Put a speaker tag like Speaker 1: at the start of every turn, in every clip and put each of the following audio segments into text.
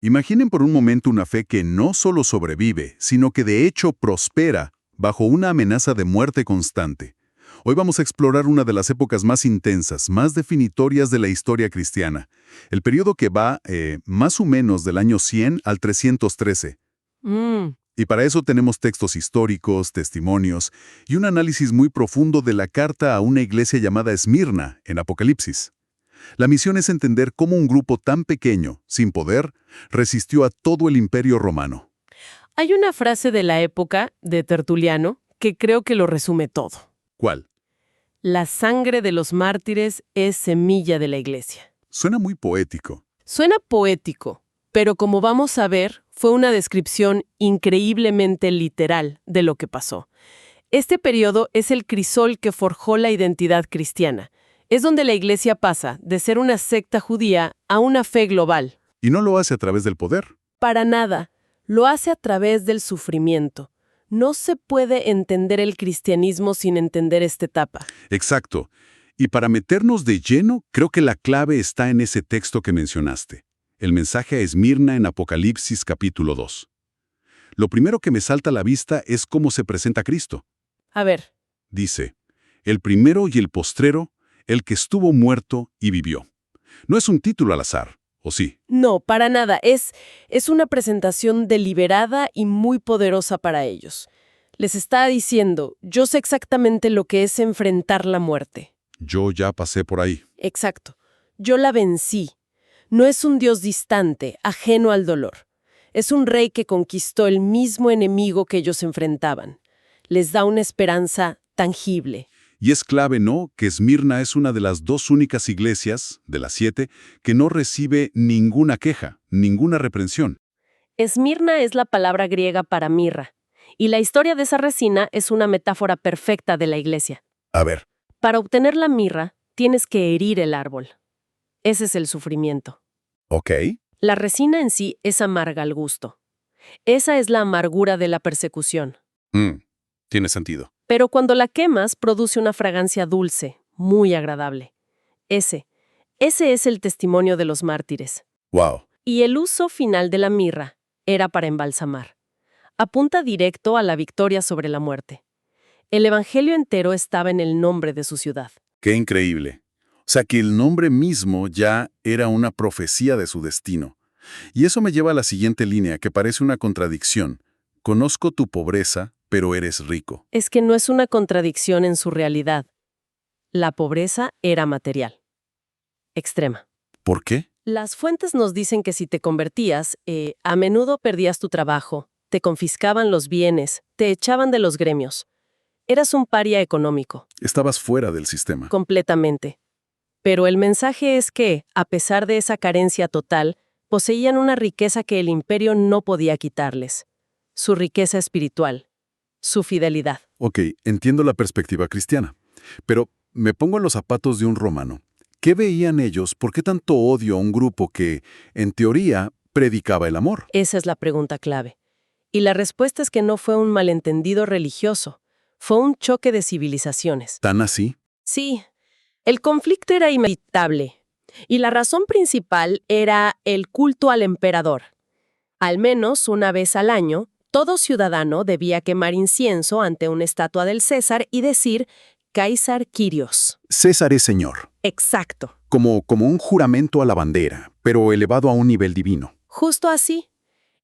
Speaker 1: Imaginen por un momento una fe que no solo sobrevive, sino que de hecho prospera bajo una amenaza de muerte constante. Hoy vamos a explorar una de las épocas más intensas, más definitorias de la historia cristiana, el periodo que va más o menos del año 100 al 313.
Speaker 2: Mm,
Speaker 1: Y para eso tenemos textos históricos, testimonios y un análisis muy profundo de la carta a una iglesia llamada Esmirna en Apocalipsis. La misión es entender cómo un grupo tan pequeño, sin poder, resistió a todo el imperio romano.
Speaker 2: Hay una frase de la época, de Tertuliano, que creo que lo resume todo.
Speaker 1: ¿Cuál?
Speaker 2: La sangre de los mártires es semilla de la iglesia.
Speaker 1: Suena muy poético.
Speaker 2: Suena poético, pero como vamos a ver, fue una descripción increíblemente literal de lo que pasó. Este periodo es el crisol que forjó la identidad cristiana. Es donde la iglesia pasa de ser una secta judía a una fe global.
Speaker 1: Y no lo hace a través del poder.
Speaker 2: Para nada, lo hace a través del sufrimiento. No se puede entender el cristianismo sin entender esta etapa.
Speaker 1: Exacto. Y para meternos de lleno, creo que la clave está en ese texto que mencionaste. El mensaje a Esmirna en Apocalipsis capítulo 2. Lo primero que me salta a la vista es cómo se presenta Cristo.
Speaker 2: A ver,
Speaker 1: Dice, el primero y el postrero, el que estuvo muerto y vivió. No es un título al azar, ¿o sí?
Speaker 2: no, para nada. Es una presentación deliberada y muy poderosa para ellos. Les está diciendo, yo sé exactamente lo que es enfrentar la muerte.
Speaker 1: Yo ya pasé por ahí.
Speaker 2: Exacto. Yo la vencí. No es un Dios distante, ajeno al dolor. Es un rey que conquistó el mismo enemigo que ellos enfrentaban. Les da una esperanza tangible.
Speaker 1: Y es clave, ¿no?, que Esmirna es una de las dos únicas iglesias, de las 7, que no recibe ninguna queja, ninguna reprensión.
Speaker 2: Esmirna es la palabra griega para mirra, y la historia de esa resina es una metáfora perfecta de la iglesia.
Speaker 1: A ver.
Speaker 2: Para obtener la mirra, tienes que herir el árbol. Ese es el sufrimiento.
Speaker 1: Ok.
Speaker 2: La resina en sí es amarga al gusto. Esa es la amargura de la persecución.
Speaker 1: Tiene sentido.
Speaker 2: Pero cuando la quemas, produce una fragancia dulce, muy agradable. Ese es el testimonio de los mártires.
Speaker 1: Wow.
Speaker 2: Y el uso final de la mirra era para embalsamar. Apunta directo a la victoria sobre la muerte. El evangelio entero estaba en el nombre de su ciudad.
Speaker 1: Qué increíble. O sea que el nombre mismo ya era una profecía de su destino. Y eso me lleva a la siguiente línea, que parece una contradicción. Conozco tu pobreza, pero eres rico.
Speaker 2: Es que no es una contradicción en su realidad. La pobreza era material. Extrema.
Speaker 1: ¿Por qué?
Speaker 2: Las fuentes nos dicen que si te convertías, a menudo perdías tu trabajo, te confiscaban los bienes, te echaban de los gremios. Eras un paria económico,
Speaker 1: Estabas fuera del sistema.
Speaker 2: completamente. Pero el mensaje es que, a pesar de esa carencia total, poseían una riqueza que el imperio no podía quitarles. Su riqueza espiritual, su fidelidad.
Speaker 1: Ok, entiendo la perspectiva cristiana. Pero me pongo en los zapatos de un romano. ¿Qué veían ellos? ¿Por qué tanto odio a un grupo que, en teoría, predicaba el amor?
Speaker 2: Esa es la pregunta clave. Y la respuesta es que no fue un malentendido religioso, fue un choque de civilizaciones.
Speaker 1: ¿Tan así?
Speaker 2: Sí, el conflicto era inevitable, y la razón principal era el culto al emperador. Al menos una vez al año, todo ciudadano debía quemar incienso ante una estatua del César y decir Caesar Kyrios.
Speaker 1: César es señor.
Speaker 2: Exacto.
Speaker 1: Como un juramento a la bandera, pero elevado a un nivel divino.
Speaker 2: Justo así.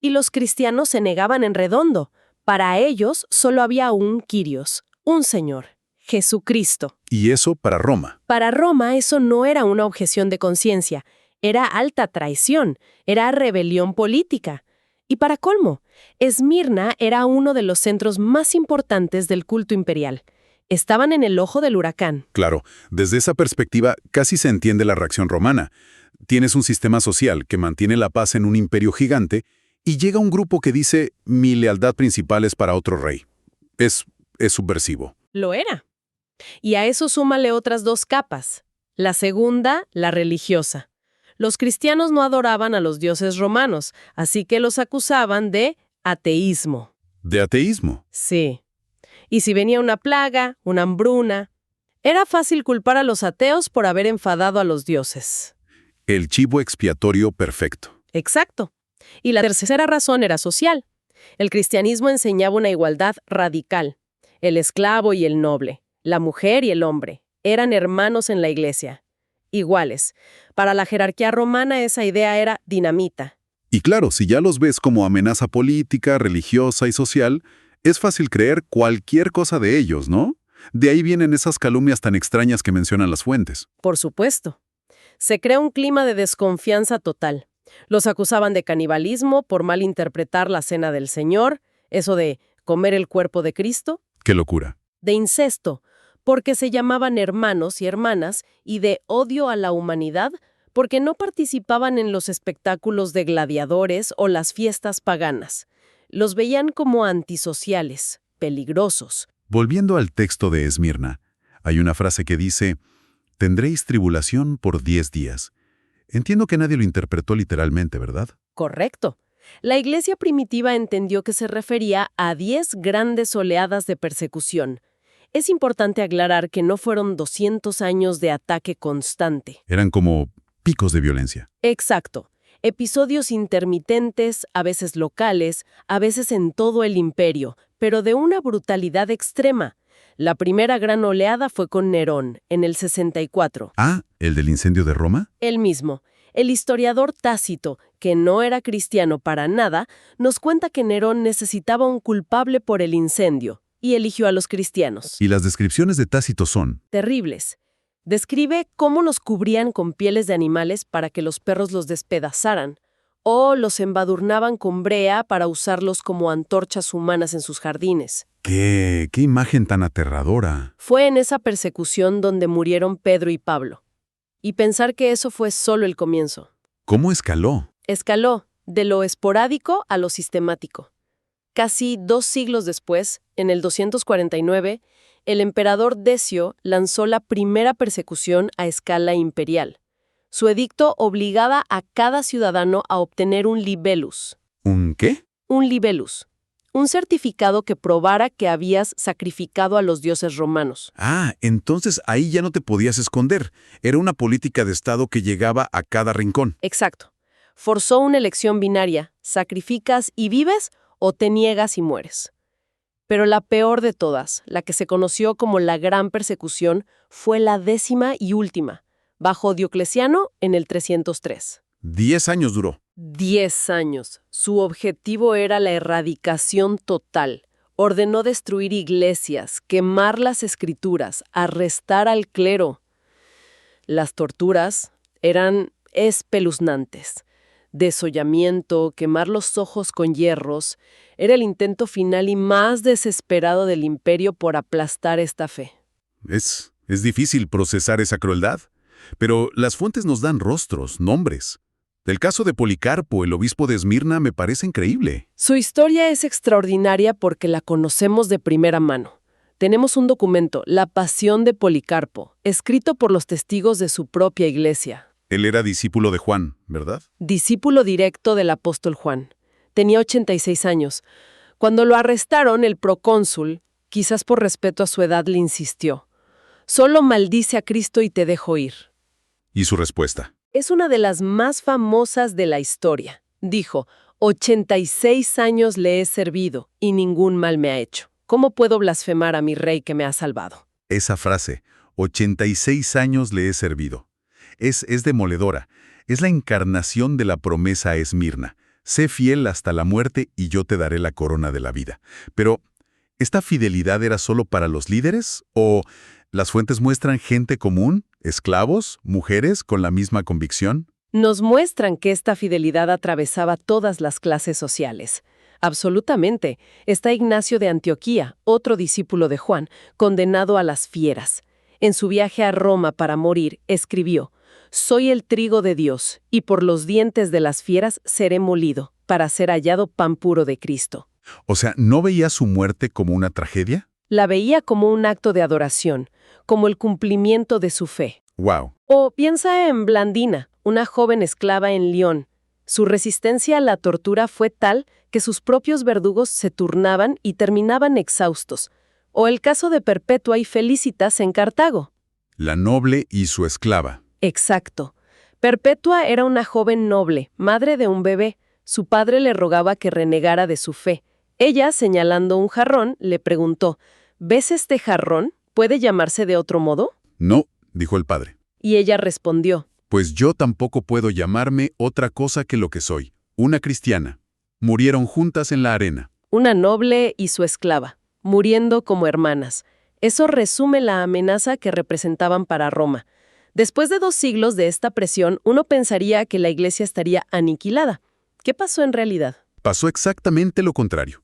Speaker 2: Y los cristianos se negaban en redondo. Para ellos solo había un Kyrios, un señor, Jesucristo.
Speaker 1: Y eso para Roma.
Speaker 2: Para Roma eso no era una objeción de conciencia, era alta traición, era rebelión política. Y para colmo, Esmirna era uno de los centros más importantes del culto imperial. Estaban en el ojo del huracán.
Speaker 1: Claro, desde esa perspectiva casi se entiende la reacción romana. Tienes un sistema social que mantiene la paz en un imperio gigante y llega un grupo que dice mi lealtad principal es para otro rey. Es subversivo.
Speaker 2: Lo era. Y a eso súmale otras dos capas. La segunda, la religiosa. Los cristianos no adoraban a los dioses romanos, así que los acusaban de ateísmo.
Speaker 1: ¿De ateísmo?
Speaker 2: Sí. Y si venía una plaga, una hambruna, era fácil culpar a los ateos por haber enfadado a los dioses.
Speaker 1: El chivo expiatorio perfecto.
Speaker 2: Exacto. Y la tercera razón era social. El cristianismo enseñaba una igualdad radical. El esclavo y el noble, la mujer y el hombre, eran hermanos en la iglesia, iguales. Para la jerarquía romana esa idea era dinamita.
Speaker 1: Y claro, si ya los ves como amenaza política, religiosa y social, es fácil creer cualquier cosa de ellos, ¿no? De ahí vienen esas calumnias tan extrañas que mencionan las fuentes.
Speaker 2: Por supuesto. Se crea un clima de desconfianza total. Los acusaban de canibalismo por malinterpretar la cena del Señor, eso de comer el cuerpo de Cristo,
Speaker 1: ¡Qué locura!
Speaker 2: de incesto, porque se llamaban hermanos y hermanas, y de odio a la humanidad, porque no participaban en los espectáculos de gladiadores o las fiestas paganas. Los veían como antisociales, peligrosos.
Speaker 1: Volviendo al texto de Esmirna, hay una frase que dice, «Tendréis tribulación por 10 días». Entiendo que nadie lo interpretó literalmente, ¿verdad?
Speaker 2: Correcto. La iglesia primitiva entendió que se refería a 10 grandes oleadas de persecución. Es importante aclarar que no fueron 200 años de ataque constante.
Speaker 1: Eran como picos de violencia.
Speaker 2: Exacto. Episodios intermitentes, a veces locales, a veces en todo el imperio, pero de una brutalidad extrema. La primera gran oleada fue con Nerón, en el 64.
Speaker 1: Ah, ¿el del incendio de Roma?
Speaker 2: Él mismo. El historiador Tácito, que no era cristiano para nada, nos cuenta que Nerón necesitaba un culpable por el incendio, y eligió a los cristianos.
Speaker 1: Y las descripciones de Tácito son,
Speaker 2: Terribles. Describe cómo los cubrían con pieles de animales para que los perros los despedazaran, o los embadurnaban con brea para usarlos como antorchas humanas en sus jardines.
Speaker 1: ¡qué imagen tan aterradora!
Speaker 2: Fue en esa persecución donde murieron Pedro y Pablo. Y pensar que eso fue solo el comienzo.
Speaker 1: ¿Cómo escaló?
Speaker 2: Escaló de lo esporádico a lo sistemático. Casi 2 siglos después, en el 249, el emperador Decio lanzó la primera persecución a escala imperial. Su edicto obligaba a cada ciudadano a obtener un libellus.
Speaker 1: ¿Un qué?
Speaker 2: Un libellus. Un certificado que probara que habías sacrificado a los dioses romanos.
Speaker 1: Ah, entonces ahí ya no te podías esconder. Era una política de Estado que llegaba a cada rincón.
Speaker 2: Exacto. Forzó una elección binaria. ¿Sacrificas y vives o te niegas y mueres? Pero la peor de todas, la que se conoció como la Gran Persecución, fue la 10ª y última, bajo Diocleciano en el 303.
Speaker 1: 10 años duró.
Speaker 2: 10 años. Su objetivo era la erradicación total. Ordenó destruir iglesias, quemar las escrituras, arrestar al clero. Las torturas eran espeluznantes. Desollamiento, quemar los ojos con hierros, era el intento final y más desesperado del imperio por aplastar esta fe.
Speaker 1: Es difícil procesar esa crueldad, pero las fuentes nos dan rostros, nombres. El caso de Policarpo, el obispo de Esmirna, me parece increíble.
Speaker 2: Su historia es extraordinaria porque la conocemos de primera mano. Tenemos un documento, La Pasión de Policarpo, escrito por los testigos de su propia iglesia.
Speaker 1: Él era discípulo de Juan, ¿verdad?
Speaker 2: Discípulo directo del apóstol Juan. Tenía 86 años. Cuando lo arrestaron, el procónsul, quizás por respeto a su edad, le insistió: «Solo maldice a Cristo y te dejo ir».
Speaker 1: ¿Y su respuesta?
Speaker 2: Es una de las más famosas de la historia. Dijo: 86 años le he servido y ningún mal me ha hecho. ¿Cómo puedo blasfemar a mi rey que me ha salvado?
Speaker 1: Esa frase, 86 años le he servido. Es demoledora. Es la encarnación de la promesa a Esmirna. Sé fiel hasta la muerte y yo te daré la corona de la vida. Pero, ¿esta fidelidad era solo para los líderes? ¿O las fuentes muestran gente común, esclavos, mujeres con la misma convicción?
Speaker 2: Nos muestran que esta fidelidad atravesaba todas las clases sociales. Absolutamente. Está Ignacio de Antioquía, otro discípulo de Juan, condenado a las fieras. En su viaje a Roma para morir, escribió: «Soy el trigo de Dios, y por los dientes de las fieras seré molido, para ser hallado pan puro de Cristo».
Speaker 1: O sea, ¿no veía su muerte como una tragedia?
Speaker 2: La veía como un acto de adoración, como el cumplimiento de su fe.
Speaker 1: ¡Wow!
Speaker 2: O piensa en Blandina, una joven esclava en Lyon. Su resistencia a la tortura fue tal que sus propios verdugos se turnaban y terminaban exhaustos. O el caso de Perpetua y Felicitas en Cartago.
Speaker 1: La noble y su esclava.
Speaker 2: Exacto. Perpetua era una joven noble, madre de un bebé, Su padre le rogaba que renegara de su fe. Ella, señalando un jarrón, le preguntó, ¿ves este jarrón? ¿Puede llamarse de otro modo?
Speaker 1: No, dijo el padre.
Speaker 2: Y ella respondió,
Speaker 1: Pues yo tampoco puedo llamarme otra cosa que lo que soy, una cristiana. Murieron juntas en la arena.
Speaker 2: una noble y su esclava, muriendo como hermanas. Eso resume la amenaza que representaban para Roma. Después de 2 siglos de esta presión, uno pensaría que la Iglesia estaría aniquilada. ¿Qué pasó en realidad?
Speaker 1: Pasó exactamente lo contrario.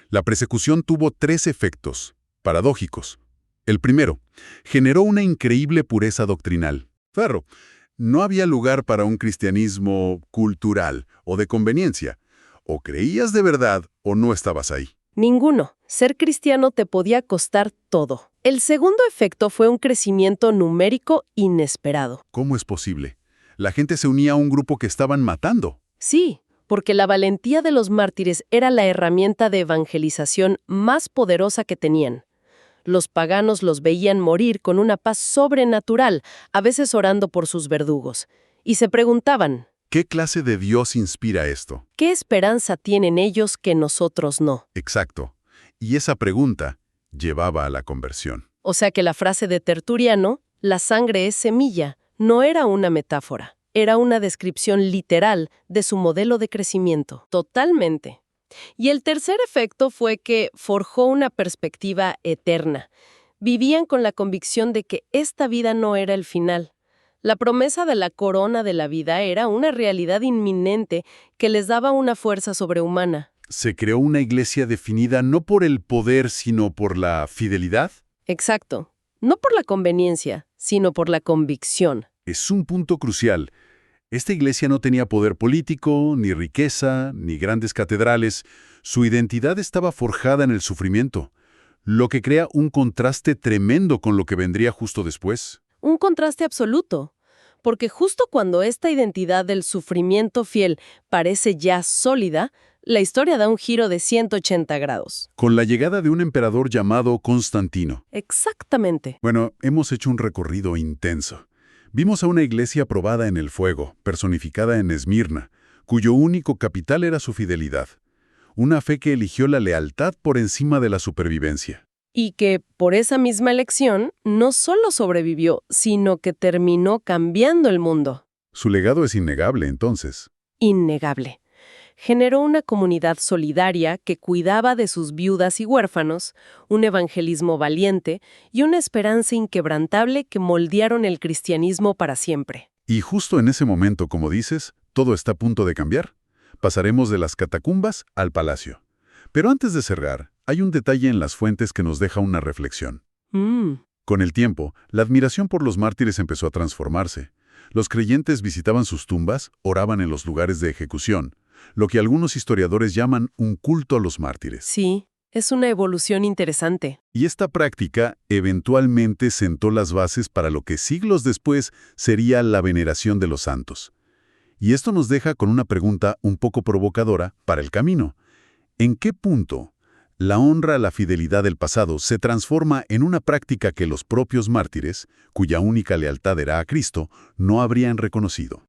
Speaker 1: La persecución tuvo 3 efectos, paradójicos. El primero, generó una increíble pureza doctrinal. Claro, no había lugar para un cristianismo cultural o de conveniencia. O creías de verdad o no estabas ahí.
Speaker 2: Ninguno. Ser cristiano te podía costar todo. El segundo efecto fue un crecimiento numérico inesperado.
Speaker 1: ¿Cómo es posible? La gente se unía a un grupo que estaban matando.
Speaker 2: Sí, porque la valentía de los mártires era la herramienta de evangelización más poderosa que tenían. Los paganos los veían morir con una paz sobrenatural, a veces orando por sus verdugos. Y se preguntaban,
Speaker 1: ¿Qué clase de Dios inspira esto?
Speaker 2: ¿qué esperanza tienen ellos que nosotros no?
Speaker 1: Exacto. Y esa pregunta llevaba a la conversión.
Speaker 2: O sea que la frase de Tertuliano, la sangre es semilla, no era una metáfora. Era una descripción literal de su modelo de crecimiento. Totalmente. Y el tercer efecto fue que forjó una perspectiva eterna. Vivían con la convicción de que esta vida no era el final. La promesa de la corona de la vida era una realidad inminente que les daba una fuerza sobrehumana.
Speaker 1: ¿Se creó una iglesia definida no por el poder, sino por la fidelidad?
Speaker 2: Exacto. No por la conveniencia, sino por la convicción.
Speaker 1: Es un punto crucial. Esta iglesia no tenía poder político, ni riqueza, ni grandes catedrales. Su identidad estaba forjada en el sufrimiento, lo que crea un contraste tremendo con lo que vendría justo después.
Speaker 2: Un contraste absoluto, porque justo cuando esta identidad del sufrimiento fiel parece ya sólida, la historia da un giro de 180 grados.
Speaker 1: Con la llegada de un emperador llamado Constantino.
Speaker 2: Exactamente.
Speaker 1: Bueno, hemos hecho un recorrido intenso. Vimos a una iglesia probada en el fuego, personificada en Esmirna, cuyo único capital era su fidelidad. Una fe que eligió la lealtad por encima de la supervivencia.
Speaker 2: Y que, por esa misma elección, no solo sobrevivió, sino que terminó cambiando el mundo.
Speaker 1: Su legado es innegable, entonces.
Speaker 2: Innegable. Generó una comunidad solidaria que cuidaba de sus viudas y huérfanos, un evangelismo valiente y una esperanza inquebrantable que moldearon el cristianismo para siempre.
Speaker 1: Y justo en ese momento, como dices, todo está a punto de cambiar. Pasaremos de las catacumbas al palacio. Pero antes de cerrar, hay un detalle en las fuentes que nos deja una reflexión. Con el tiempo, la admiración por los mártires empezó a transformarse. Los creyentes visitaban sus tumbas, oraban en los lugares de ejecución, lo que algunos historiadores llaman un culto a los mártires.
Speaker 2: Sí, es una evolución interesante.
Speaker 1: Y esta práctica eventualmente sentó las bases para lo que siglos después sería la veneración de los santos. Y esto nos deja con una pregunta un poco provocadora para el camino. ¿En qué punto la honra a la fidelidad del pasado se transforma en una práctica que los propios mártires, cuya única lealtad era a Cristo, no habrían reconocido?